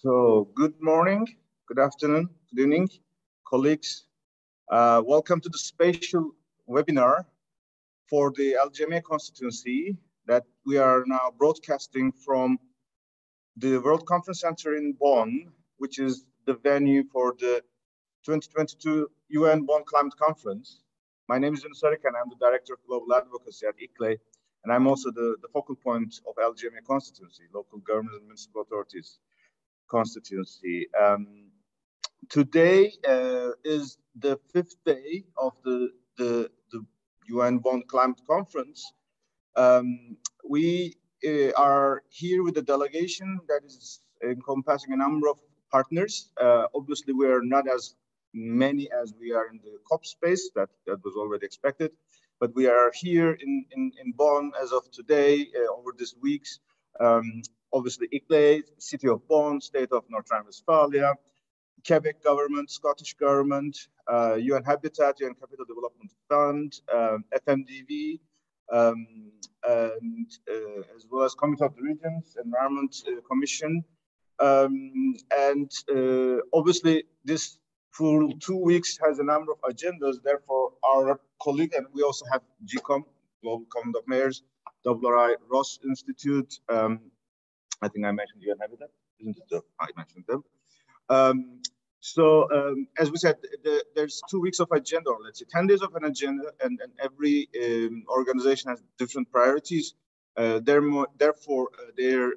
So, good morning, good afternoon, good evening, colleagues. Welcome to the special webinar for the LGMA constituency that we are now broadcasting from the World Conference Center in Bonn, which is the venue for the 2022 UN Bonn Climate Conference. My name is El-Sheikh and I'm the Director of Global Advocacy at ICLE, and I'm also the focal point of LGMA constituency, local government and municipal authorities constituency. Today is the 5th day of the UN Bonn Climate Conference. We are here with a delegation that is encompassing a number of partners. Obviously, we are not as many as we are in the COP space, that was already expected, but we are here in Bonn as of today, over these weeks. Obviously, ICLE, City of Bonn, State of North Rhine-Westphalia, Quebec government, Scottish government, UN Habitat, UN Capital Development Fund, FMDV, and as well as Committee of the Regions, Environment Commission. Obviously, this full 2 weeks has a number of agendas. Therefore, our colleague, and we also have GCOM, Global Command of Mayors, WRI Ross Institute, I think I mentioned UN Habitat, isn't it? I mentioned them. As we said, there's 2 weeks of agenda, or let's say 10 days of an agenda, and every organization has different priorities. Therefore, their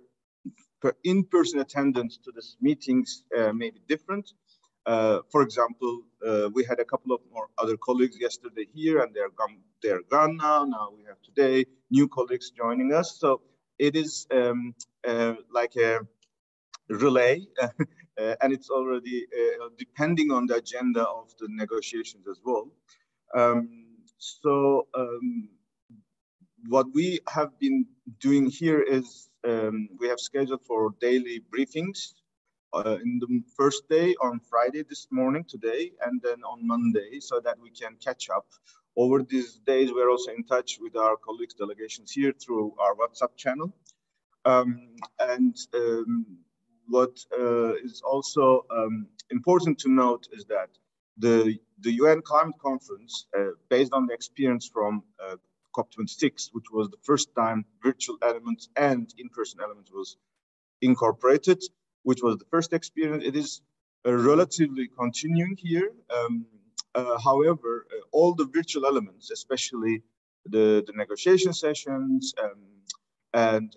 in-person attendance to these meetings may be different. For example, we had a couple of more other colleagues yesterday here, and they're gone now. Now we have today new colleagues joining us. So it is like a relay, and it's already depending on the agenda of the negotiations as well. What we have been doing here is we have scheduled for daily briefings in the first day on Friday this morning, today, and then on Monday, so that we can catch up. Over these days, we're also in touch with our colleagues, delegations here through our WhatsApp channel. What is also important to note is that the UN Climate Conference, based on the experience from COP26, which was the first time virtual elements and in-person elements was incorporated, which was the first experience, it is relatively continuing here. However, all the virtual elements, especially the negotiation sessions, and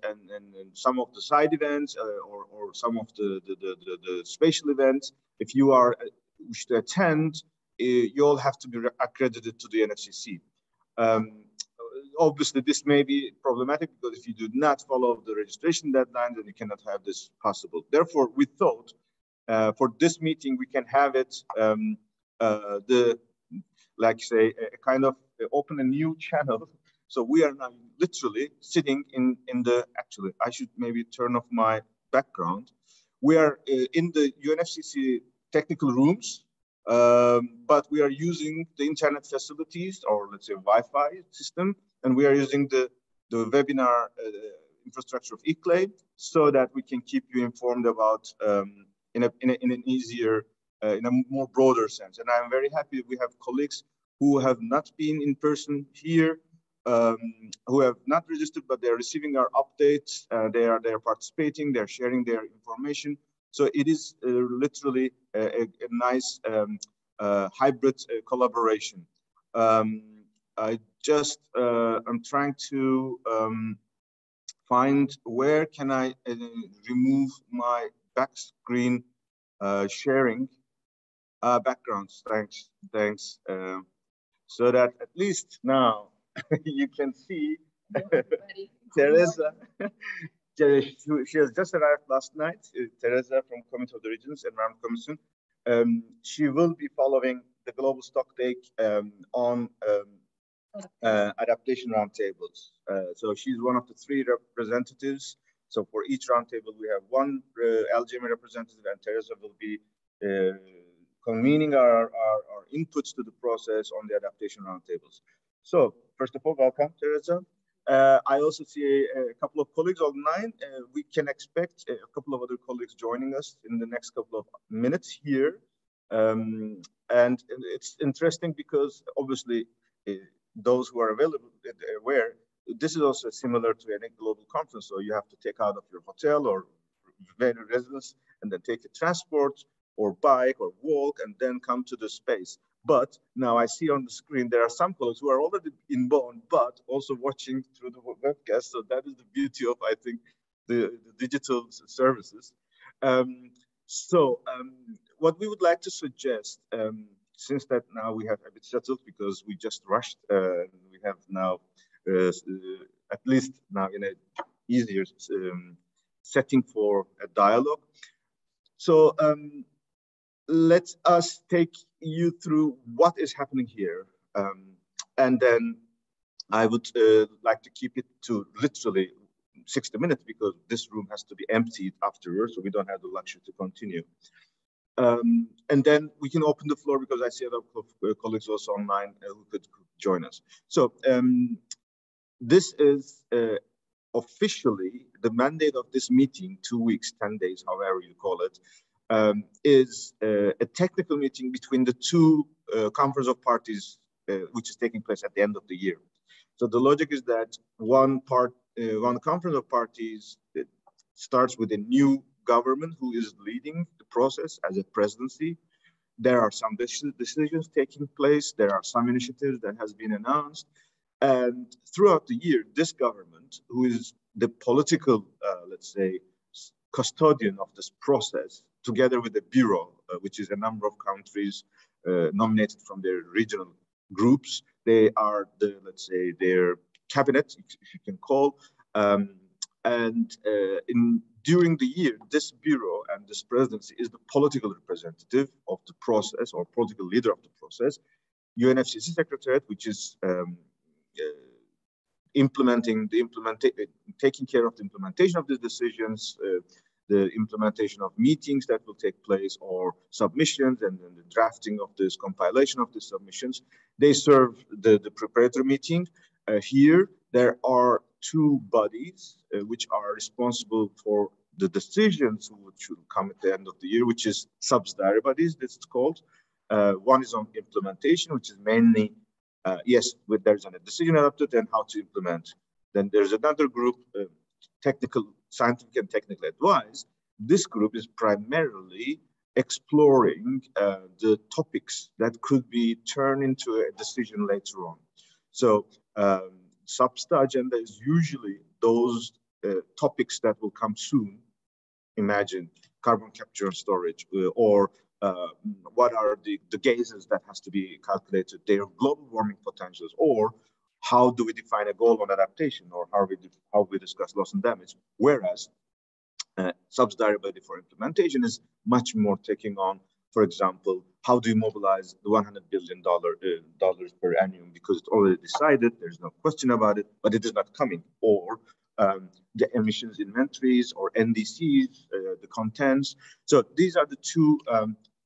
some of the side events or some of the spatial events, if you wish to attend, you all have to be accredited to the NFCC. Obviously, this may be problematic because if you do not follow the registration deadline, then you cannot have this possible. Therefore, we thought for this meeting we can have it like say a kind of open a new channel. So we are now literally sitting in the, actually, I should maybe turn off my background. We are in the UNFCCC technical rooms, but we are using the internet facilities, or let's say Wi-Fi system, and we are using the webinar infrastructure of ICLE so that we can keep you informed about in an easier, in a more broader sense. And I'm very happy we have colleagues who have not been in person here, who have not registered, but they're receiving our updates. They are participating. They're sharing their information. So it is literally a nice hybrid collaboration. I just I'm trying to find where can I remove my back screen sharing backgrounds. Thanks. So that at least now you can see Teresa. She has just arrived last night. Teresa from Committee of the Regions, Environment Commission. She will be following the global stocktake on adaptation roundtables. So she's one of the 3 representatives. So for each roundtable, we have 1 LGMA representative, and Teresa will be convening our inputs to the process on the adaptation roundtables. So first of all, welcome, Teresa. I also see a couple of colleagues online. We can expect a couple of other colleagues joining us in the next couple of minutes here. And it's interesting because obviously those who are available, aware, this is also similar to any global conference. So you have to take out of your hotel or residence and then take a transport or bike or walk and then come to the space. But now I see on the screen, there are some colleagues who are already in Bonn, but also watching through the webcast. So that is the beauty of, I think, the digital services. What we would like to suggest, since that now we have a bit settled because we just rushed, we have now at least now in an easier setting for a dialogue. So let us take you through what is happening here. And then I would like to keep it to literally 60 minutes because this room has to be emptied afterwards, so we don't have the luxury to continue. And then we can open the floor because I see other colleagues also online who could join us. So this is officially the mandate of this meeting, 2 weeks, 10 days, however you call it, is a technical meeting between the two conference of parties, which is taking place at the end of the year. So the logic is that one conference of parties starts with a new government who is leading the process as a presidency. There are some decisions taking place. There are some initiatives that has been announced. And throughout the year, this government, who is the political, let's say, custodian of this process, together with the bureau, which is a number of countries nominated from their regional groups. They are the, let's say, their cabinet, if you can call. During the year, this bureau and this presidency is the political representative of the process or political leader of the process. UNFCCC Secretariat, which is taking care of the implementation of the decisions, the implementation of meetings that will take place or submissions and then the drafting of this compilation of the submissions. They serve the preparatory meeting. Here, there are two bodies which are responsible for the decisions which should come at the end of the year, which is subsidiary bodies, this is called. One is on implementation, which is mainly, yes, there's a decision adopted and how to implement. Then there's another group, scientific and technical advice. This group is primarily exploring the topics that could be turned into a decision later on. So SAPSTA agenda is usually those topics that will come soon. Imagine carbon capture and storage, or what are the gases that has to be calculated, their global warming potentials, or how do we define a goal on adaptation, or how we discuss loss and damage. Whereas subsidiary body for implementation is much more taking on, for example, how do you mobilize the $100 billion per annum because it's already decided, there's no question about it, but it is not coming, or the emissions inventories or NDCs, the contents. So these are the two,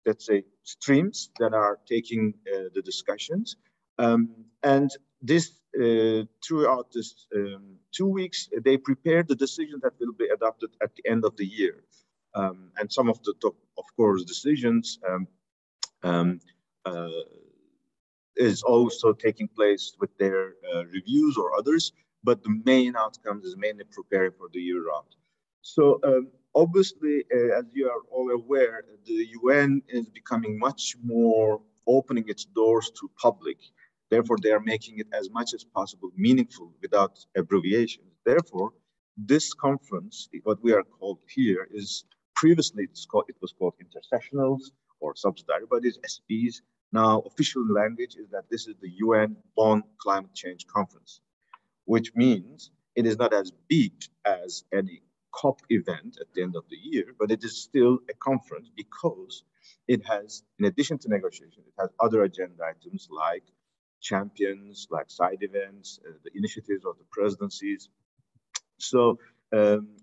let's say, streams that are taking the discussions. And this, throughout this 2 weeks, they prepare the decisions that will be adopted at the end of the year. And some of the top, of course, decisions is also taking place with their reviews or others, but the main outcomes is mainly preparing for the year round. So obviously, as you are all aware, the UN is becoming much more opening its doors to public. Therefore, they are making it as much as possible meaningful without abbreviations. Therefore, this conference, what we are called here, is previously it was called intersessionals or subsidiary bodies, SBs. Now, official language is that this is the UN Bonn Climate Change Conference, which means it is not as big as any COP event at the end of the year, but it is still a conference because it has, in addition to negotiation, it has other agenda items like champions, like side events, the initiatives of the presidencies. So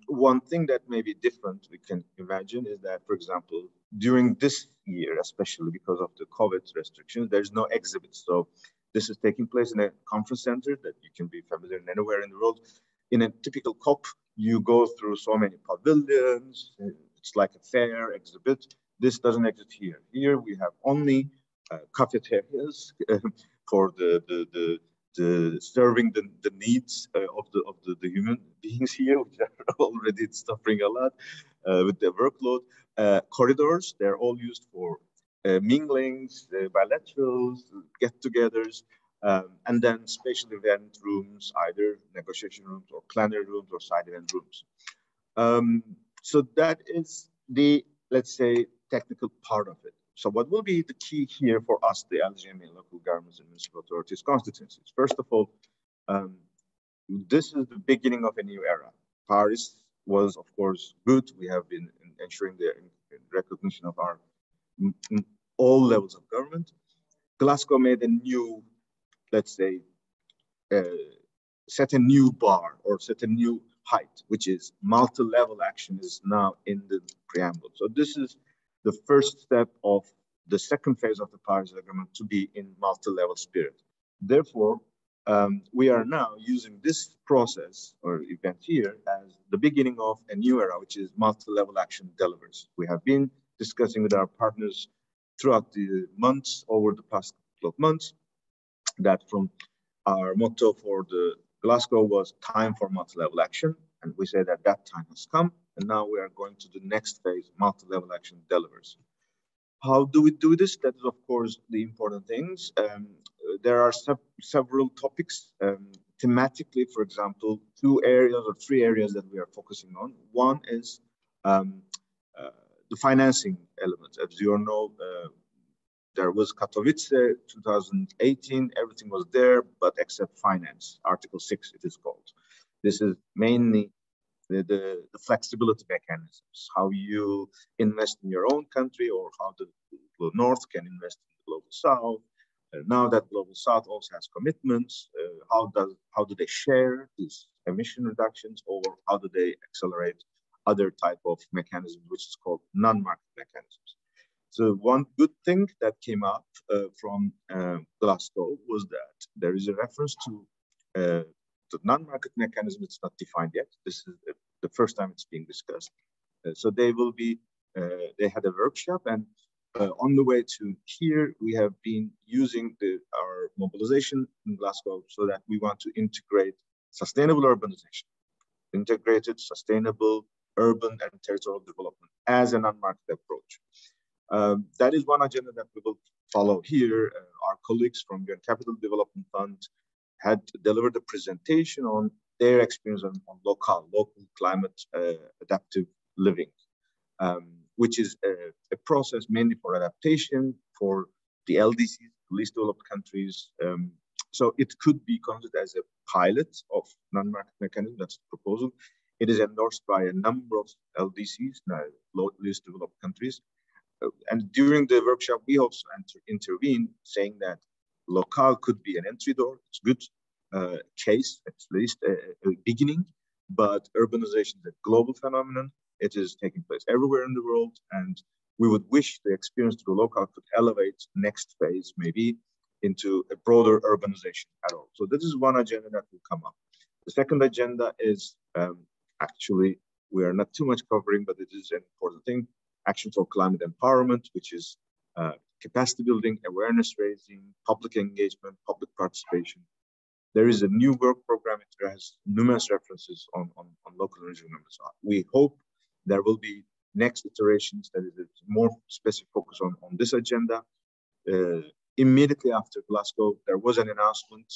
one thing that may be different, we can imagine, is that, for example, during this year, especially because of the COVID restrictions, there's no exhibit. So This is taking place in a conference center that you can be familiar in anywhere in the world. In a typical COP, you go through so many pavilions. It's like a fair exhibit. This doesn't exist here. Here we have only cafeterias for the serving the needs of the human beings here, which are already suffering a lot with their workload. Corridors, they're all used for minglings, bilaterals, get-togethers, and then special event rooms, either negotiation rooms or plenary rooms or side event rooms. So that is the, let's say, technical part of it. So what will be the key here for us, the LGMA, local governments and municipal authorities constituencies? First of all, this is the beginning of a new era. Paris was, of course, good. We have been ensuring the recognition of our all levels of government. Glasgow made a new, let's say, set a new bar or set a new height, which is multi-level action is now in the preamble. So this is the first step of the second phase of the Paris Agreement to be in multi-level spirit. Therefore, we are now using this process or event here as the beginning of a new era, which is multi-level action delivers. We have been discussing with our partners throughout the months, over the past couple of months, that from our motto for the Glasgow was time for multi-level action. And we say that that time has come. And now we are going to the next phase, multi-level action delivers. How do we do this? That is, of course, the important things. There are several topics. Thematically, for example, 2 areas or 3 areas that we are focusing on. One is the financing element. As you all know, there was Katowice 2018, everything was there, but except finance, Article 6 it is called. This is mainly the flexibility mechanisms, how you invest in your own country or how the North can invest in the Global South. Now that Global South also has commitments, how do they share these emission reductions, or how do they accelerate other type of mechanisms, which is called non-market mechanisms. So one good thing that came up from Glasgow was that there is a reference to the non-market mechanism. It's not defined yet. This is the first time it's being discussed. So they will be, they had a workshop, and on the way to here, we have been using our mobilization in Glasgow so that we want to integrate sustainable urbanization, integrated sustainable urban and territorial development as a non-market approach. That is one agenda that we will follow here. Our colleagues from the Capital Development Fund had delivered a presentation on their experience on local climate adaptive living, which is a process mainly for adaptation for the LDCs, least developed countries. So it could be considered as a pilot of non-market mechanism. That's the proposal. It is endorsed by a number of LDCs, least developed countries. And during the workshop, we also intervened, saying that local could be an entry door. It's a good case, at least a beginning, but urbanization is a global phenomenon. It is taking place everywhere in the world, and we would wish the experience to the local could elevate next phase, maybe into a broader urbanization at all. So this is one agenda that will come up. The second agenda is actually, we are not too much covering, but it is an important thing. Action for climate empowerment, which is capacity building, awareness raising, public engagement, public participation. There is a new work program. It has numerous references on local and regional members. We hope there will be next iterations that is a more specific focus on this agenda. Immediately after Glasgow, there was an announcement.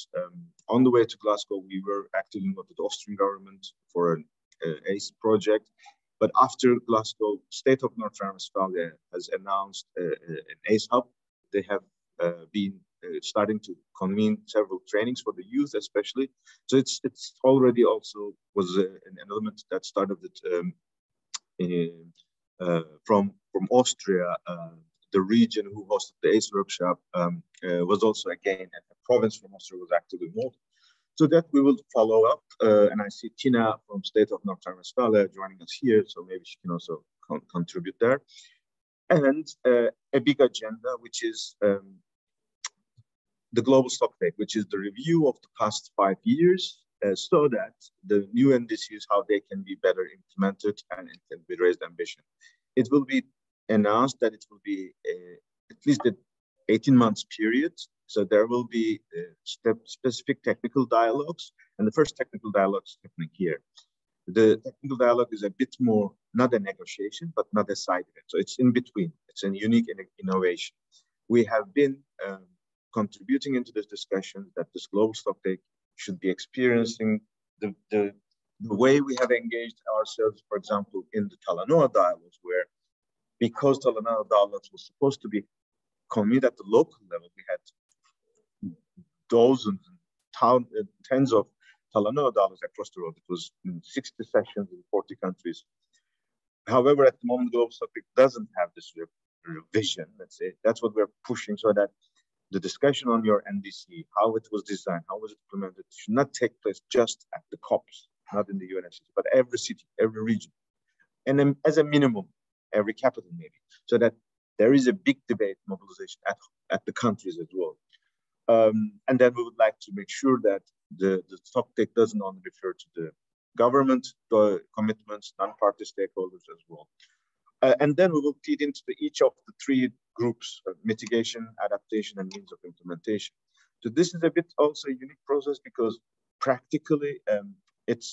On the way to Glasgow, we were actively involved with the Austrian government for an ACE project. But after Glasgow, state of North Rhine-Westphalia has announced an ACE hub. They have been starting to convene several trainings for the youth, especially. So it's already also was an element that started from Austria. The region who hosted the ACE workshop was also, again, a province from Austria was actively involved. So that we will follow up. And I see Tina from State of North Rhine-Westphalia joining us here, so maybe she can also contribute there. And a big agenda, which is the global stocktake, which is the review of the past 5 years, so that the new NDCs, how they can be better implemented and it can be raised ambition. It will be announced that it will be at least an 18 months period. So there will be specific technical dialogues, and the first technical dialogue is happening here. The technical dialogue is a bit more, not a negotiation, but not a side event. So it's in between. It's a unique innovation. We have been contributing into this discussion that this global stocktake should be experiencing the way we have engaged ourselves, for example, in the Talanoa dialogues, where because Talanoa dialogues was supposed to be convened at the local level, we had dozens, tens of Talanoa dialogues across the world. It was in 60 sessions in 40 countries. However, at the moment, global stocktake doesn't have this revision, let's say. That's what we're pushing, so that the discussion on your NDC, how it was designed, how was it implemented, should not take place just at the COPs, not in the UNFCCC, but every city, every region. And then as a minimum, every capital maybe, so that there is a big debate mobilization at the countries as well. And then we would like to make sure that the stocktake doesn't only refer to the government commitments, non-party stakeholders as well. And then we will feed into each of the three groups: mitigation, adaptation, and means of implementation. So this is a bit also a unique process because practically it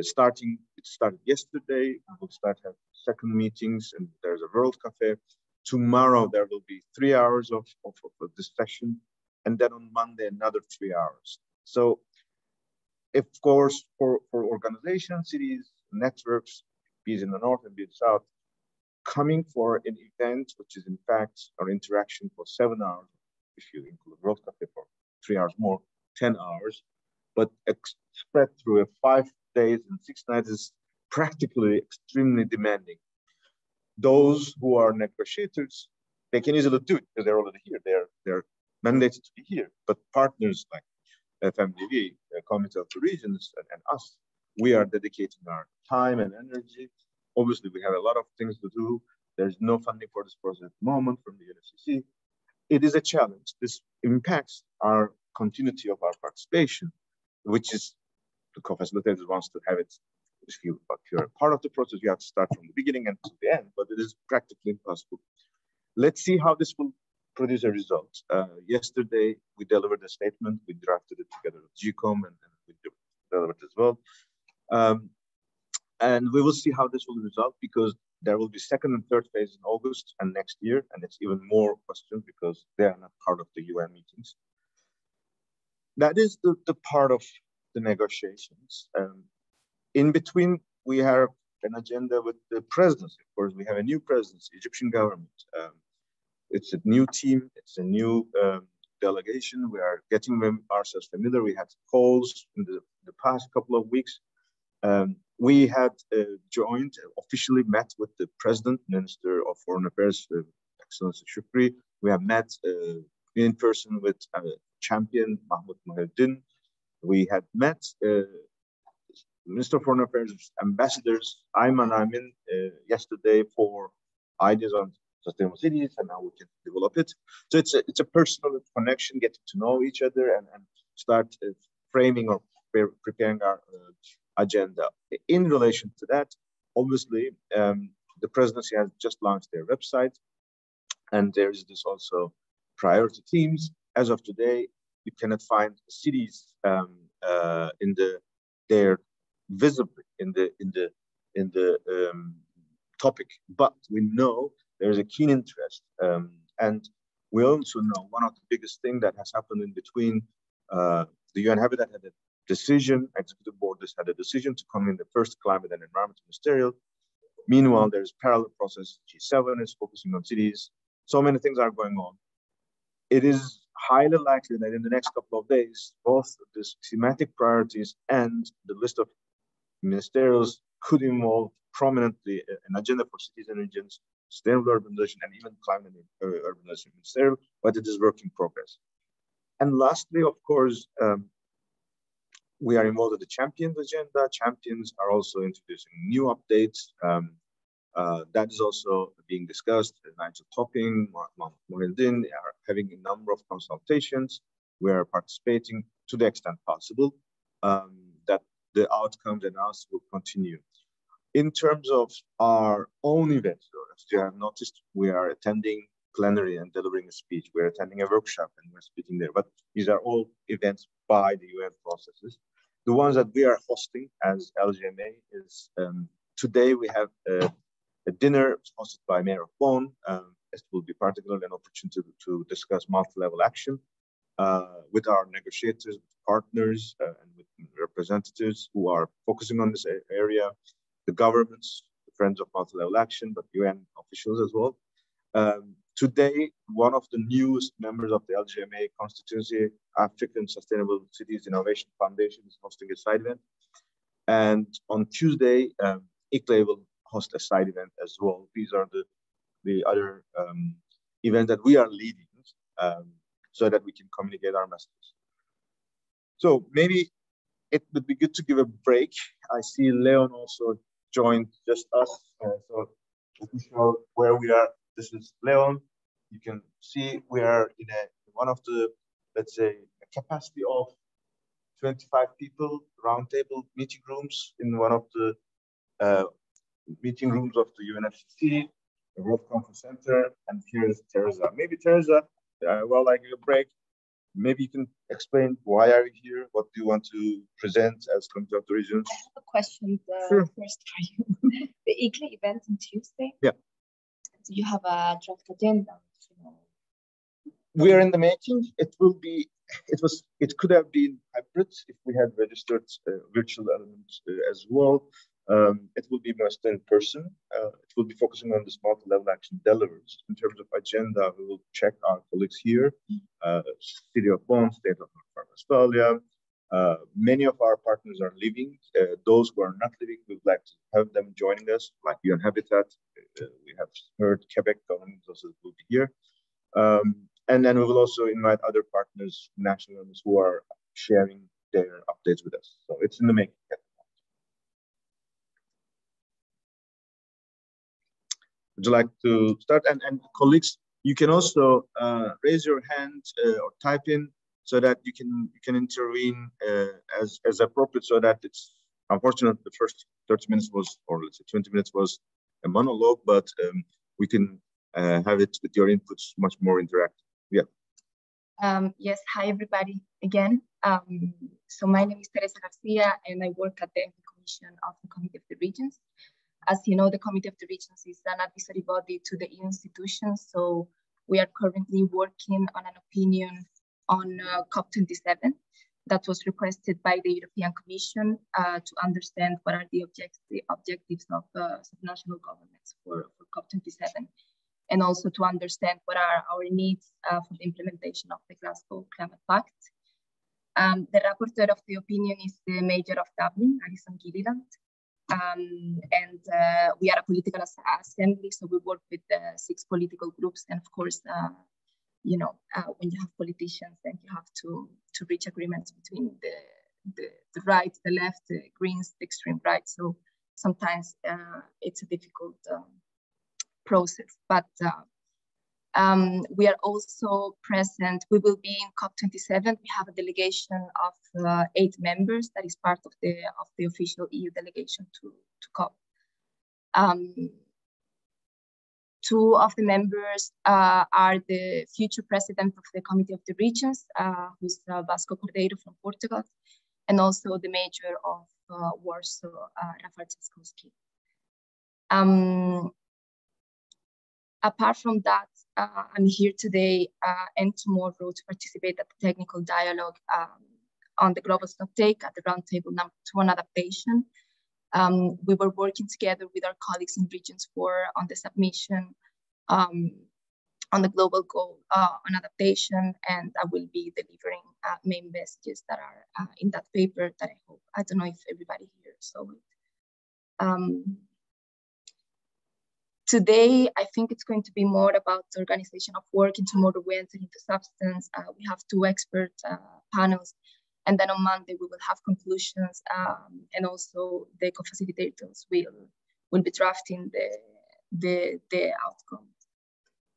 started yesterday. We will start have second meetings, and there's a World Cafe. Tomorrow there will be 3 hours of this session, and then on Monday another 3 hours. So, of course, for organizations, cities, networks, be it in the north and be it south, coming for an event, which is in fact our interaction for 7 hours, if you include World Cafe for 3 hours more, 10 hours, but spread through 5 days and 6 nights is practically extremely demanding. Those who are negotiators, they can easily do it because they're already here. They're mandated to be here. But partners like FMDV, the Committee of the Regions, and us, we are dedicating our time and energy. Obviously, we have a lot of things to do. There's no funding for this process at the moment from the UNFCCC. It is a challenge. This impacts our continuity of our participation, which is the co-facilitator wants to have it. If you're a part of the process, you have to start from the beginning and to the end, but it is practically impossible. Let's see how this will produce a result. Yesterday, we delivered a statement. We drafted it together with GCOM, and we delivered as well. And we will see how this will result, because there will be second and third phase in August and next year, and it's even more questions because they are not part of the UN meetings. That is the part of the negotiations. In between, we have an agenda with the presidency. Of course, we have a new presidency, Egyptian government. It's a new team. It's a new delegation. We are getting ourselves familiar. We had calls in the past couple of weeks. We had officially met with the President, Minister of Foreign Affairs, Excellency Shukri. We have met in person with champion Mahmoud Muhyiddin. We had met Minister of Foreign Affairs, ambassadors, Ayman Amin, yesterday for ideas on sustainable cities and how we can develop it. So it's a personal connection, getting to know each other and start framing or preparing our agenda. In relation to that, obviously, the presidency has just launched their website, and there is this also priority teams. As of today, you cannot find cities there visibly in the topic, but we know there's a keen interest, and we also know one of the biggest things that has happened in between. The UN Habitat had a decision, executive board has had a decision to come in the first climate and environment ministerial. Meanwhile, there's parallel process. G7 is focusing on cities. So many things are going on. It is highly likely that in the next couple of days, both the thematic priorities and the list of ministerials could involve prominently an agenda for cities and regions, sustainable urbanization, and even climate urbanization ministerial, but it is work in progress. And lastly, of course, we are involved in the Champions agenda. Champions are also introducing new updates. That is also being discussed. Nigel Topping, Mohildin are having a number of consultations. We are participating to the extent possible. That the outcomes announced will continue. In terms of our own events, as you have noticed, we are attending plenary and delivering a speech. We're attending a workshop and we're speaking there. But these are all events by the UN processes. The ones that we are hosting as LGMA is today we have a dinner hosted by Mayor of Bonn. It will be particularly an opportunity to discuss multi-level action with our negotiators, partners, and with representatives who are focusing on this area, the governments, the Friends of Multi-Level Action, but UN officials as well. Today, one of the newest members of the LGMA constituency, African Sustainable Cities Innovation Foundation, is hosting a side event. And on Tuesday, ICLE will host a side event as well. These are the other events that we are leading so that we can communicate our messages. So maybe it would be good to give a break. I see Leon also joined just us. So let me show where we are. This is Leon. You can see we are in one of the, let's say, a capacity of 25 people, roundtable meeting rooms in one of the meeting rooms of the UNFCCC, the World Conference Center, and here's Teresa. Maybe Teresa, while I give a break, maybe you can explain why are you here? What do you want to present as Committee of the Regions? I have a question Sure. First for you. The ICLE event on Tuesday? Yeah. Do you have a draft agenda? We are in the making. It could have been hybrid if we had registered virtual elements as well. It will be mostly in person. It will be focusing on this multi-level action delivers. In terms of agenda, we will check our colleagues here, City of Bonn, State of North Rhine-Westphalia. Many of our partners are leaving. Those who are not leaving, we would like to have them joining us, like UN Habitat. We have heard Quebec government also will be here. And then we will also invite other partners, nationals, who are sharing their updates with us. So it's in the making. Would you like to start? And colleagues, you can also raise your hand or type in so that you can intervene as appropriate. So that it's unfortunate the first 30 minutes was, or let's say 20 minutes was a monologue, but we can have it with your inputs much more interactive. Yeah. Yes. Hi, everybody. Again. So my name is Teresa Garcia, and I work at the Commission of the Committee of the Regions. As you know, the Committee of the Regions is an advisory body to the EU institutions. So we are currently working on an opinion on COP27 that was requested by the European Commission to understand what are the objectives of subnational governments for COP27, and also to understand what are our needs for the implementation of the Glasgow Climate Pact. The rapporteur of the opinion is the Mayor of Dublin, Alison Gilliland. And we are a political assembly, so we work with 6 political groups. And of course, you know, when you have politicians, then you have to reach agreements between the right, the left, the Greens, the extreme right. So sometimes it's a difficult process. But we are also present. We will be in COP27. We have a delegation of 8 members that is part of the official EU delegation to COP. 2 of the members are the future president of the Committee of the Regions, who's Vasco Cordeiro from Portugal, and also the mayor of Warsaw, Rafał Trzaskowski. Apart from that, I'm here today and tomorrow to participate at the technical dialogue on the global stocktake at the roundtable number 2 on adaptation. We were working together with our colleagues in Regions 4 on the submission on the global goal on adaptation, and I will be delivering main messages that are in that paper that I don't know if everybody here saw it. Today, I think it's going to be more about the organization of work, and tomorrow we enter into substance. We have 2 expert panels, and then on Monday we will have conclusions, and also the co-facilitators will be drafting outcome,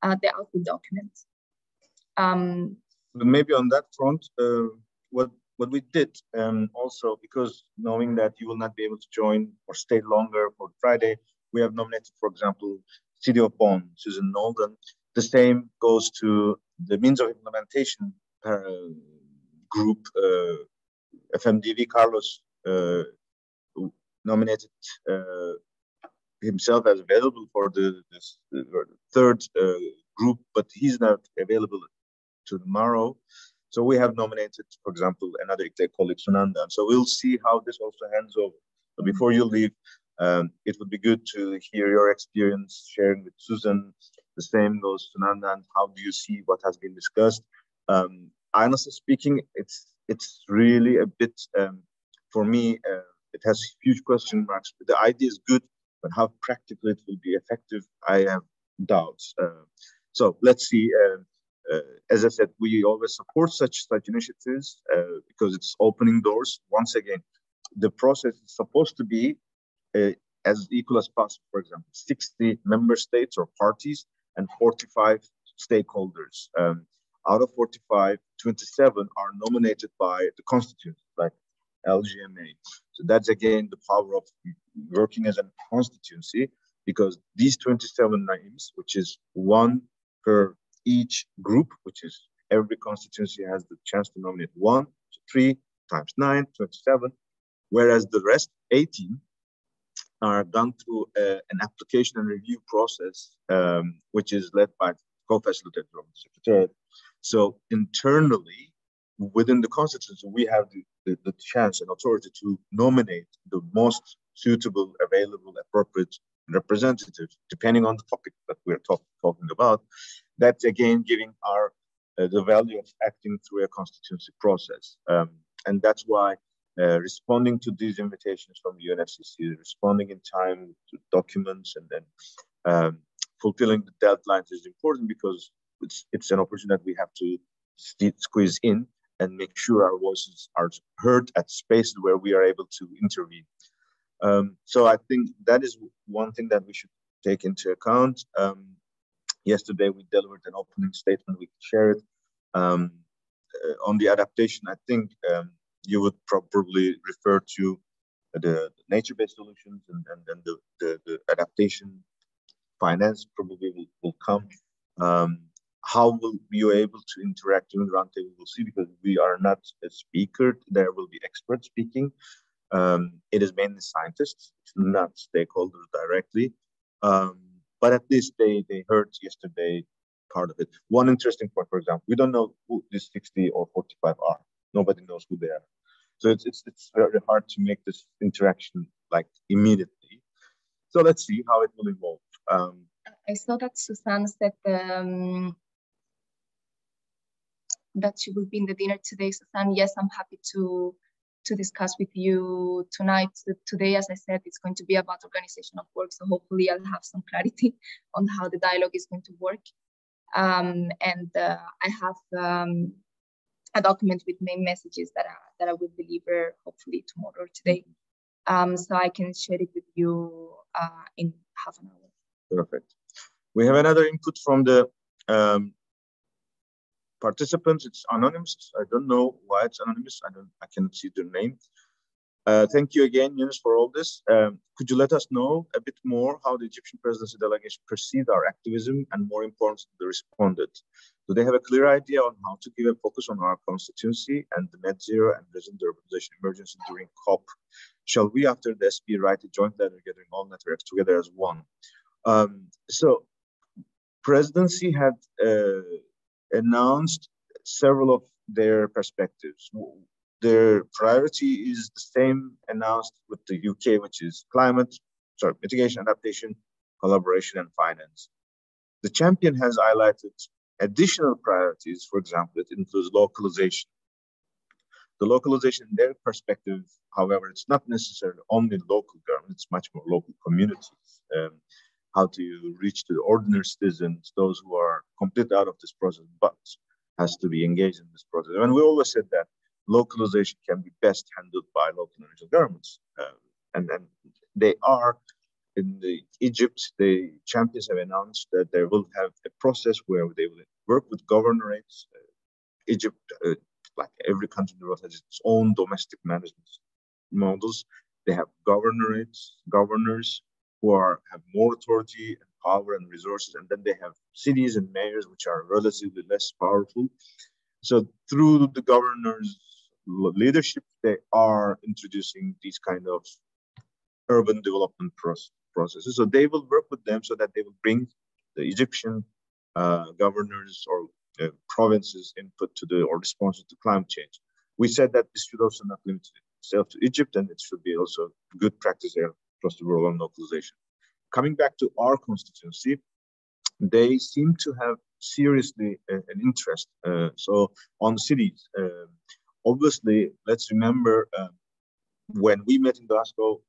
the output document. Maybe on that front, what we did also, because knowing that you will not be able to join or stay longer for Friday, we have nominated, for example, City of Bonn, Susan Nolden. The same goes to the means of implementation group, FMDV. Carlos nominated himself as available for the third group, but he's not available tomorrow. So we have nominated, for example, another colleague, Sunanda. So we'll see how this also hands over. But before you leave, it would be good to hear your experience sharing with Susan. The same goes to Sunanda. And how do you see what has been discussed? Honestly speaking, it's really a bit, for me, it has huge question marks. The idea is good, but how practically it will be effective, I have doubts. So let's see. As I said, we always support such initiatives because it's opening doors. Once again, the process is supposed to be as equal as possible. For example, 60 member states or parties and 45 stakeholders. Out of 45, 27 are nominated by the constituency, like LGMA. So that's again the power of working as a constituency, because these 27 names, which is one per each group, which is every constituency has the chance to nominate 1, 3 times 9, 27, whereas the rest 18 are done through an application and review process, which is led by co-facilitator of the Secretariat. So internally, within the constituency, we have the chance and authority to nominate the most suitable, available, appropriate representative, depending on the topic that we're talking about. That's again giving our the value of acting through a constituency process. And that's why responding to these invitations from the UNFCCC, responding in time to documents, and then fulfilling the deadlines is important, because it's an opportunity that we have to squeeze in and make sure our voices are heard at spaces where we are able to intervene. So I think that is one thing that we should take into account. Yesterday, we delivered an opening statement. We can share it. On the adaptation, I think you would probably refer to the nature-based solutions, and then the adaptation finance probably will come. How will you able to interact during the roundtable? We'll see, because we are not a speaker. There will be experts speaking. It is mainly scientists, not stakeholders directly. But at least they heard yesterday part of it. One interesting point, for example, we don't know who these 60 or 45 are. Nobody knows who they are. So it's very hard to make this interaction like immediately. So let's see how it will evolve. I saw that Susan said that she will be in the dinner today. Susan, yes, I'm happy to discuss with you tonight. Today, as I said, it's going to be about organization of work. So hopefully I'll have some clarity on how the dialogue is going to work. And I have a document with main messages that I will deliver hopefully tomorrow or today. So I can share it with you in half an hour. Perfect. We have another input from the participants. It's anonymous. I don't know why it's anonymous. I cannot see their name. Thank you again, Yunus, for all this. Could you let us know a bit more how the Egyptian presidency delegation perceived our activism, and more importantly, they responded? Do they have a clear idea on how to give a focus on our constituency and the net zero and resident urbanization emergency during COP? Shall we, after the SB, write a joint letter gathering all networks together as one? So presidency had announced several of their perspectives. Their priority is the same announced with the UK, which is mitigation, adaptation, collaboration, and finance. The champion has highlighted additional priorities. For example, it includes localization. The localization, in their perspective, however, it's not necessarily only local government, it's much more local communities. How to reach the ordinary citizens, those who are completely out of this process, but has to be engaged in this process. And we always said that localization can be best handled by local and regional governments. And they are in Egypt, the champions have announced that they will have a process where they will work with governorates. Egypt, like every country in the world, has its own domestic management models. They have governorates, governors who have more authority and power and resources, and then they have cities and mayors which are relatively less powerful. So through the governors' leadership, they are introducing these kind of urban development processes. So they will work with them so that they will bring the Egyptian governors or provinces input to or responses to climate change. We said that this should also not limit itself to Egypt, and it should be also good practice across the world on localization. Coming back to our constituency, they seem to have seriously an interest. So on cities, obviously, let's remember when we met in Glasgow,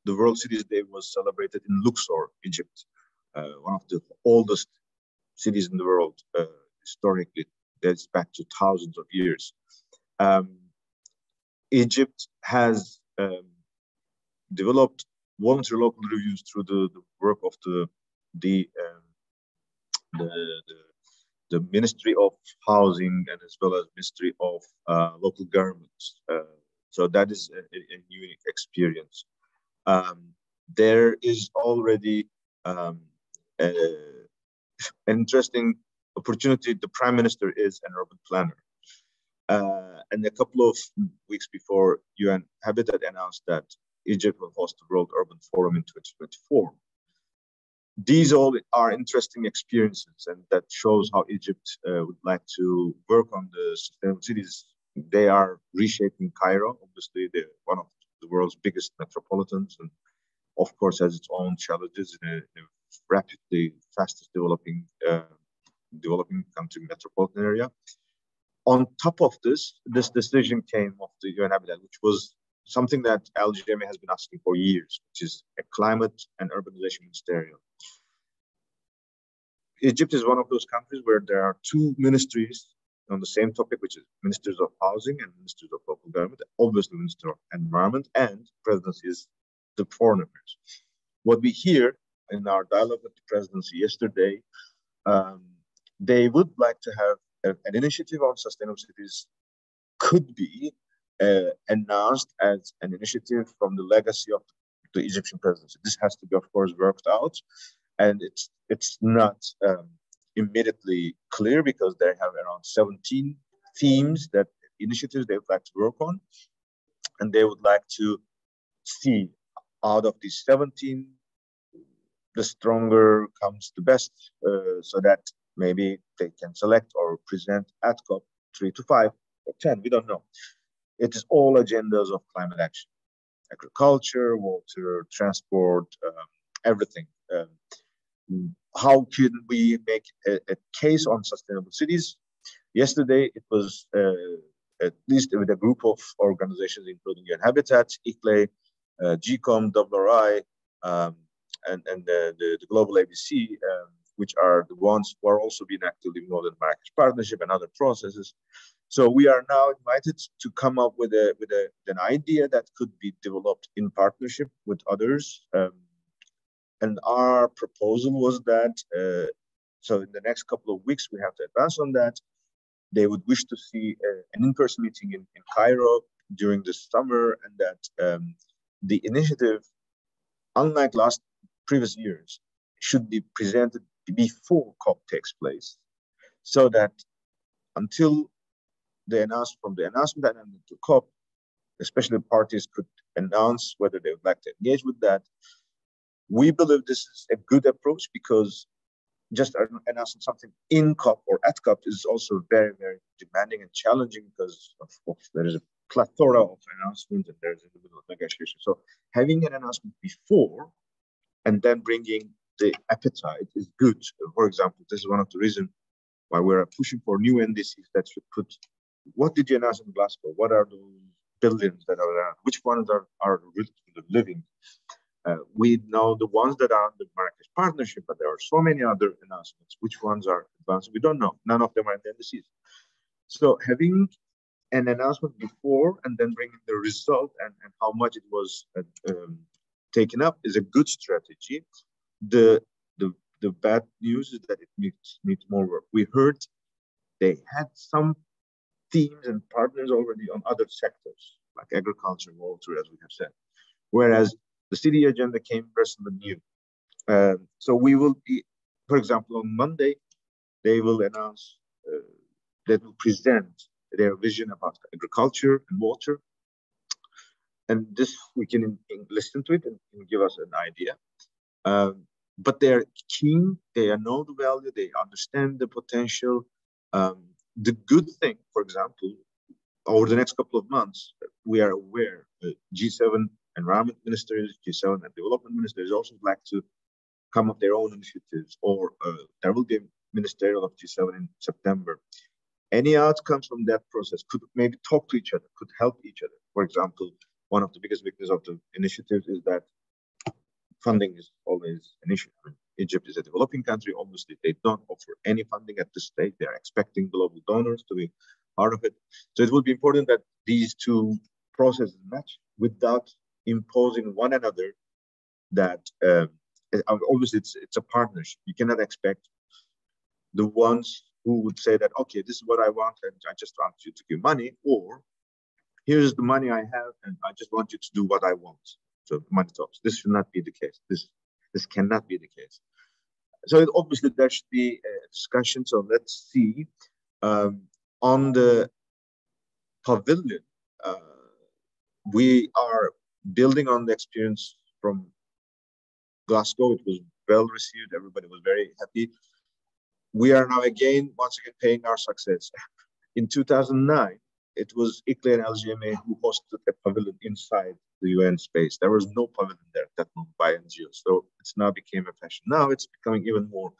the World Cities Day was celebrated in Luxor, Egypt, one of the oldest cities in the world historically. That's back to thousands of years. Egypt has developed voluntary local reviews through the work of the Ministry of Housing and as well as Ministry of Local Governments. So that is a unique experience. There is already an interesting opportunity. The Prime Minister is an urban planner. And a couple of weeks before, UN Habitat announced that Egypt will host the World Urban Forum in 2024. These all are interesting experiences, and that shows how Egypt would like to work on the sustainable cities. They are reshaping Cairo. Obviously, they're one of the world's biggest metropolitans, and of course has its own challenges in a rapidly fastest developing country metropolitan area. On top of this decision came of the UN Habitat, which was something that LGMA has been asking for years, which is a climate and urbanization ministerial. Egypt is one of those countries where there are two ministries on the same topic, which is Ministers of Housing and Ministers of Local Government, obviously Minister of Environment, and Presidency is the Foreign Affairs. What we hear in our dialogue with the Presidency yesterday, they would like to have an initiative on sustainable cities could be announced as an initiative from the legacy of the Egyptian presidency. This has to be, of course, worked out, and it's not immediately clear because they have around 17 themes that initiatives they would like to work on, and they would like to see out of these 17, the stronger comes the best, so that maybe they can select or present at COP 3 to 5 or 10. We don't know. It is all agendas of climate action, agriculture, water, transport, everything. How can we make a case on sustainable cities? Yesterday, it was at least with a group of organizations, including UN Habitat, ICLE, GCOM, WRI, and the Global ABC, which are the ones who are also being actively involved in Marrakesh Partnership and other processes. So we are now invited to come up with an idea that could be developed in partnership with others. And our proposal was that, so in the next couple of weeks, we have to advance on that. They would wish to see an in-person meeting in Cairo during the summer, and that the initiative, unlike previous years, should be presented before COP takes place, so that until the announcement and to COP, especially parties could announce whether they would like to engage with that. We believe this is a good approach because just announcing something in COP or at COP is also very, very demanding and challenging because there is a plethora of announcements and there's in the middle of negotiation. So having an announcement before and then bringing the appetite is good. For example, this is one of the reasons why we're pushing for new NDCs that should put, what did you announce in Glasgow? What are those billions that are around? Which ones are living? We know the ones that are in the Marrakesh Partnership, but there are so many other announcements. Which ones are advanced? We don't know. None of them are in the NDCs. So having an announcement before and then bringing the result and how much it was taken up is a good strategy. The bad news is that it needs more work. We heard they had some teams and partners already on other sectors, like agriculture, water, as we have said. Whereas the city agenda came personally new. So we will be, for example, on Monday, they will announce, they will present their vision about agriculture and water. And this, we can listen to it and give us an idea. But they're keen, they know the value, they understand the potential. The good thing, for example, over the next couple of months, we are aware G7 environment ministers, G7 and development ministers also would like to come up their own initiatives, or there will be a ministerial of G7 in September. Any outcomes from that process could maybe talk to each other, could help each other. For example, one of the biggest weaknesses of the initiatives is that funding is always an issue. I mean, Egypt is a developing country. Obviously, they don't offer any funding at this stage. They are expecting global donors to be part of it. So it will be important that these two processes match without imposing one another. That obviously it's a partnership. You cannot expect the ones who would say that, okay, this is what I want and I just want you to give money, or here's the money I have and I just want you to do what I want. So money talks. This should not be the case. This cannot be the case. So obviously there should be a discussion. So let's see. On the pavilion, we are building on the experience from Glasgow. It was well received. Everybody was very happy. We are now once again paying our success. In 2009, it was ICLE and LGMA who hosted a pavilion inside the UN space. There was no pavilion there at that moment by NGOs. So it's now became a fashion. Now it's becoming even more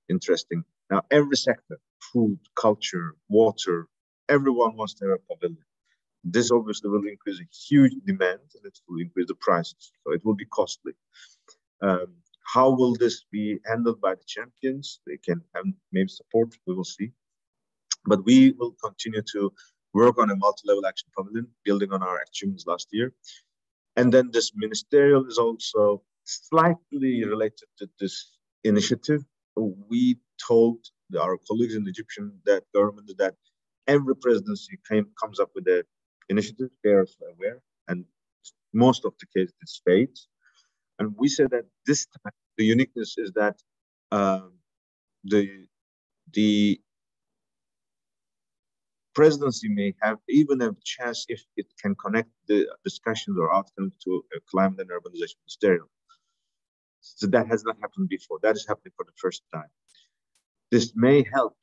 interesting. Now every sector, food, culture, water, everyone wants to have a pavilion. This obviously will increase a huge demand and it will increase the prices. So it will be costly. How will this be handled by the champions? They can have maybe support, we will see. But we will continue to work on a multi-level action pavilion, building on our achievements last year. And then this ministerial is also slightly related to this initiative. We told our colleagues in the Egyptian government that every presidency comes up with an initiative, they are aware, and most of the cases it's fades. And we said that this time, the uniqueness is that the presidency may have even a chance if it can connect the discussions or outcomes to a climate and urbanization ministerial. So that has not happened before. That is happening for the first time. This may help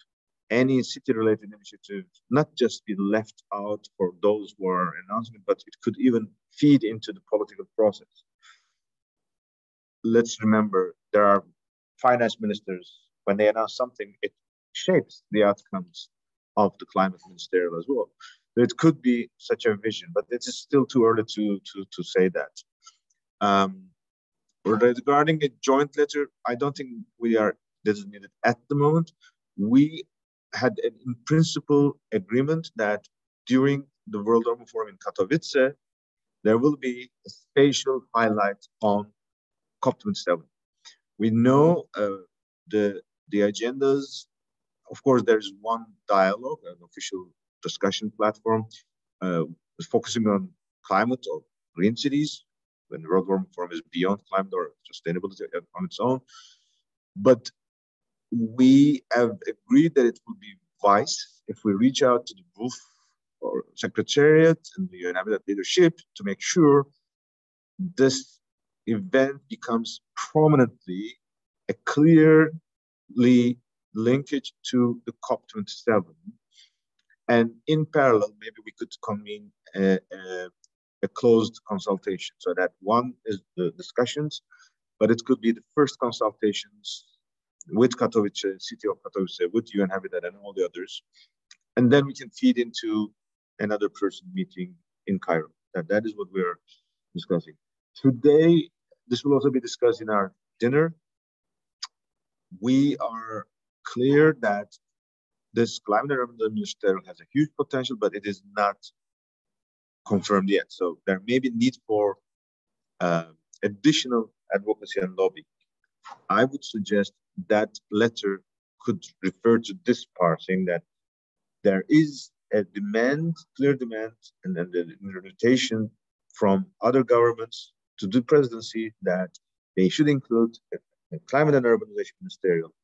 any city-related initiative not just be left out for those who are announcing it, but it could even feed into the political process. Let's remember, there are finance ministers, when they announce something, it shapes the outcomes of the climate ministerial as well. So it could be such a vision, but it is still too early to say that. Regarding a joint letter, I don't think we are designated at the moment. We had an in principle agreement that during the World Urban Forum in Katowice, there will be a spatial highlight on COP27. We know the agendas. Of course, there's one dialogue, an official discussion platform, focusing on climate or green cities, when the World Urban Forum is beyond climate or sustainability on its own. But we have agreed that it will be wise if we reach out to the WUF or Secretariat and the UN Habitat leadership to make sure this event becomes prominently a clearly linkage to the COP27. And in parallel, maybe we could convene a closed consultation. So that one is the discussions, but it could be the first consultations with Katowice, city of Katowice, with UN Habitat and all the others. And then we can feed into another person meeting in Cairo. That is what we're discussing. Today, this will also be discussed in our dinner. We are clear that this climate and urban ministerial has a huge potential, but it is not confirmed yet. So there may be need for additional advocacy and lobbying, I would suggest that letter could refer to this part, saying that there is a demand, clear demand, and then the invitation from other governments to the presidency that they should include a climate and urbanization ministerial.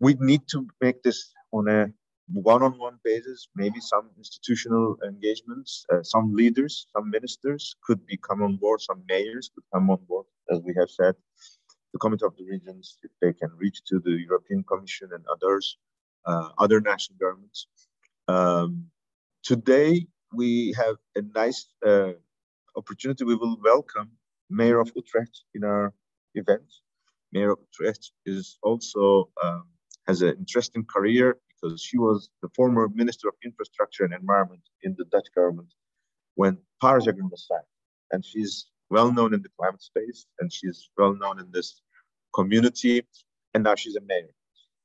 We need to make this on a one-on-one basis, maybe some institutional engagements, some leaders, some ministers could come on board, some mayors could come on board, as we have said, the Committee of the Regions, if they can reach to the European Commission and others, other national governments. Today, we have a nice opportunity. We will welcome Mayor of Utrecht in our event. Mayor of Utrecht is also has an interesting career because she was the former Minister of Infrastructure and Environment in the Dutch government when Paris Agreement was signed. And she's well known in the climate space, and she's well known in this community. And now she's a mayor.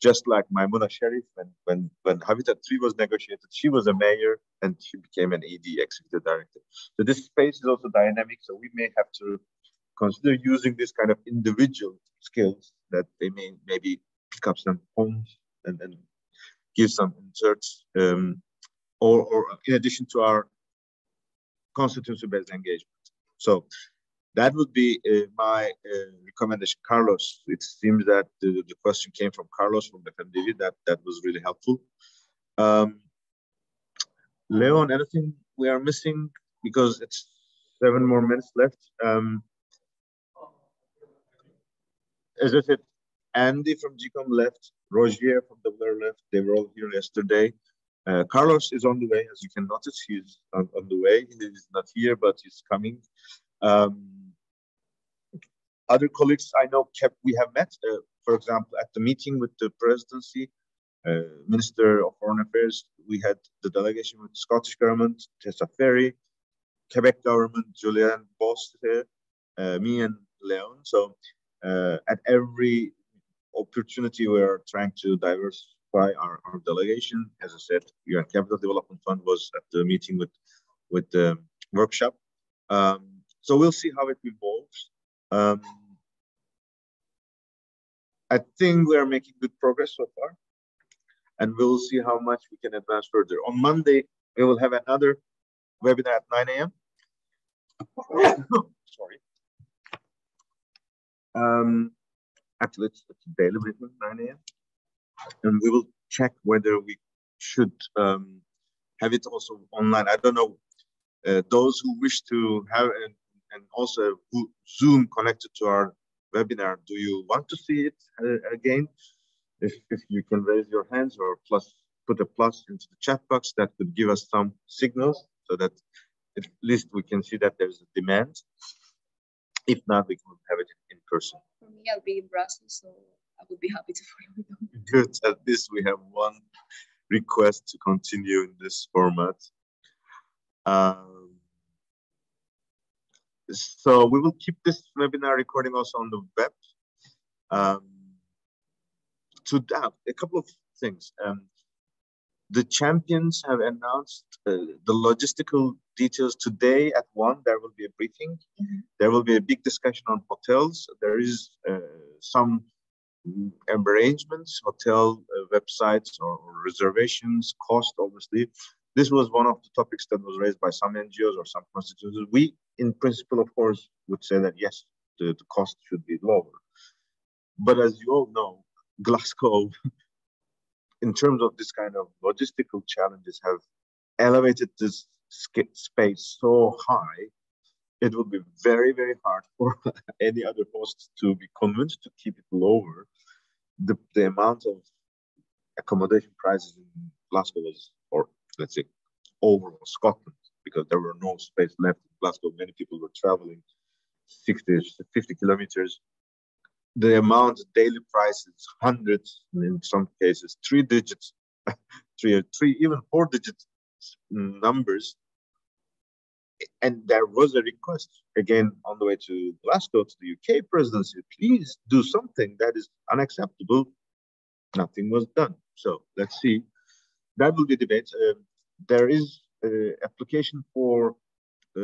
Just like Maimouna Sherif, when Habitat 3 was negotiated, she was a mayor and she became an ED, executive director. So this space is also dynamic. So we may have to consider using this kind of individual skills that they may maybe pick up some points and give some inserts, or in addition to our constituency-based engagement. So that would be my recommendation. Carlos, it seems that the question came from Carlos from the FMDV. That was really helpful. Leon, anything we are missing? Because it's 7 more minutes left. As I said, Andy from GCOM left, Rogier from WR left. They were all here yesterday. Carlos is on the way, as you can notice. He's on the way. He's not here, but he's coming. Other colleagues I know we have met, for example, at the meeting with the presidency, Minister of Foreign Affairs, we had the delegation with the Scottish government, Tessa Ferry, Quebec government, Julian Boss here, me and Leon. So at every opportunity, we are trying to diversify our delegation. As I said, UN Capital Development Fund was at the meeting with the workshop. So we'll see how it evolves. I think we are making good progress so far, and we'll see how much we can advance further. On Monday, we will have another webinar at 9 a.m. Sorry. Actually, it's a daily briefing, 9 a.m. And we will check whether we should have it also online. I don't know. Those who wish to have and also Zoom connected to our webinar, do you want to see it again? If you can raise your hands or put a plus into the chat box, that could give us some signals so that at least we can see that there's a demand. If not, we can have it in person. For me, I'll be in Brussels, so I would be happy to follow with them. Good. At least we have one request to continue in this format. So we will keep this webinar recording also on the web. To that, a couple of things. The champions have announced the logistical details today at 1. There will be a briefing. Mm-hmm. There will be a big discussion on hotels. There is some arrangements, hotel websites or reservations, cost, obviously. This was one of the topics that was raised by some NGOs or some constituencies. We, in principle, of course, would say that, yes, the cost should be lower. But as you all know, Glasgow, in terms of this kind of logistical challenges, have elevated this space so high, it would be very, very hard for any other host to be convinced to keep it lower. The amount of accommodation prices in Glasgow was, or let's say overall Scotland, because there were no space left in Glasgow. Many people were traveling 60, 50 kilometers. The amount of daily prices, hundreds, in some cases, 3 digits, even 4 digit numbers. And there was a request, again, on the way to Glasgow, to the UK presidency, please do something that is unacceptable. Nothing was done. So let's see. That will be debate. There is application for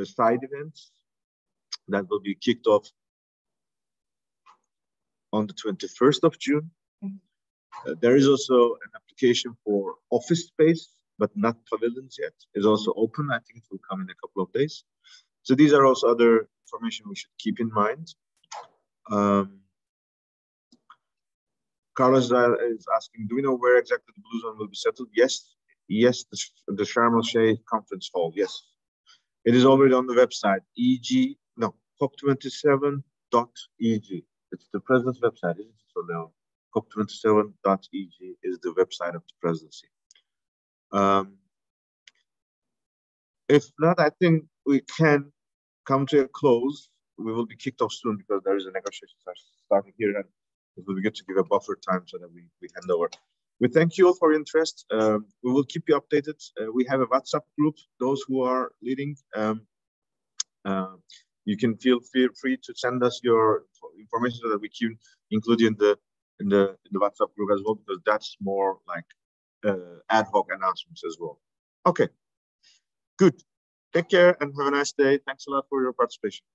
side events. that will be kicked off on the 21st of June. There is also an application for office space, but not pavilions yet. It's also open. I think it will come in a couple of days. So these are also other information we should keep in mind. Carlos is asking, do we know where exactly the Blue Zone will be settled? Yes, the Sharm El-Sheikh conference hall, yes. It is already on the website, COP27.eg. It's the president's website, isn't it? So now, COP27.eg is the website of the presidency. If not, I think we can come to a close. We will be kicked off soon because there is a negotiation starting here, and it will be good to give a buffer time so that we hand over. We thank you all for your interest. We will keep you updated. We have a WhatsApp group. Those who are leading, you can feel free to send us your information so that we can include you in the WhatsApp group as well, because that's more like ad hoc announcements as well. Okay, good. Take care and have a nice day. Thanks a lot for your participation.